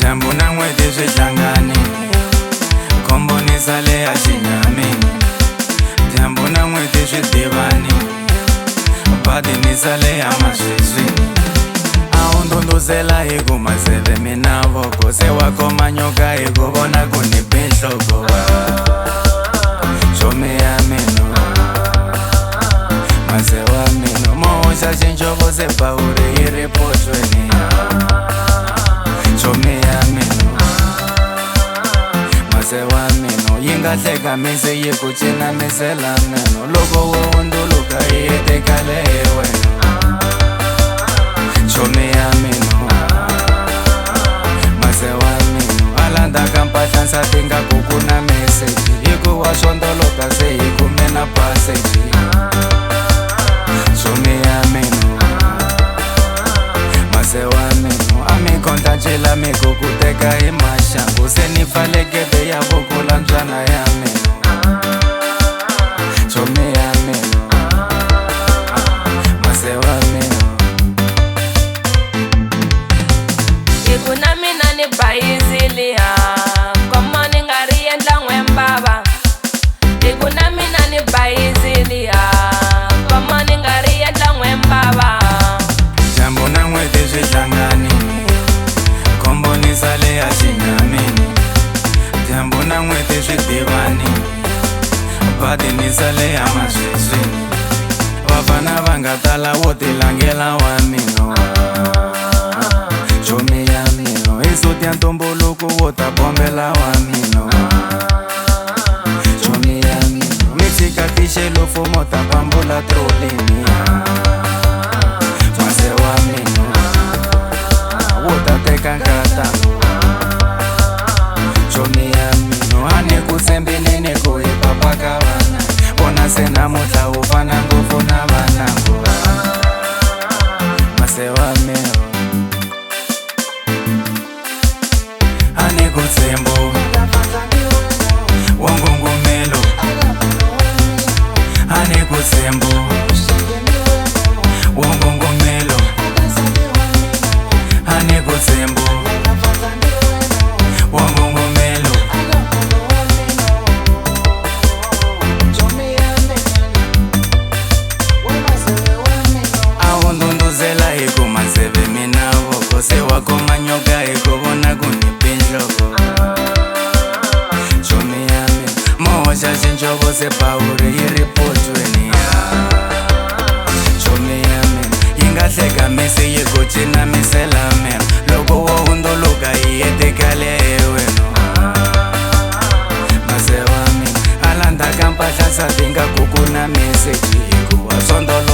Jambo na n'weti swi hlanganini, khombo ni sale a xinyamini. Jambo na n'weti swi tivanini, badi ni sale a maswiswini. A wu ndhundhuzela hi ku maseve mina voko, se wa khoma nyoka hi ku vona ku ni binhloko. Chomi ya mina, mase wa mina, mo hoxa xinjovo se pawuri yi ri poxweni. Chomi ya mina, mase wa mina, yi nga hleka mise yi ku cinamisela meno. Loko wo hundzuluka yi hetekale hi wena. Chomi ya mina, mase wa mina, a landzaka mpahla nsati nga ku ku na meseji. Hikuva swondoloka se hi kume na paseji. Chomi ya mina, mase wa mina, a mi konta ncila mi ku ku teka hi maxangu. Se ni pfalekete ya vukula mbyana ya mina. Chomi ya mina, mase wa mina. Hiku na mina ni bayizili ha, koma ni nga ri endla n'wembava. Hiku na mina ni bayizili ha, koma ni nga ri endla n'wembava. Jambo na n'weti swi hlanganini, khombo ni sale a xinyamini. Jambo na n'weti swi tivanini, badi ni sale a maswiswini. Vafana va nga tala wo ti langela wa mina. Chomi ya mina, hi suti ya ntumbuluko wo ta bombela wa mina. Chomi ya mina, mi tshika tixelo fumo ta pambula trolini. Mase wa mina, wo ta teka nkata. Chomi ya mina, a ni ku tshembile ni ku hi papa ka vana. Vona se namuntlha u fana ngopfu na vanangu. Mase wa mina, a ni ku tshembo wa ngungumelo. A ni ku tshembo wa ngungumelo. A ni ku tshembo wa ngungumelo. A wu ndhundhuzela hi ku maseve mina voko, se wa khoma nyoka hi ku vona ku ni binhloko. Chomi ya mina, mo hoxa xinjovo se pawuri yi ri poxweni. Chomi ya mina, yi nga hleka mise yi ku cinamisela meno. Loko wo hundzuluka yi hetekale hi wena. Mase wa mina, a landzaka mpahla nsati nga ku ku na meseji. Hikuva swondolo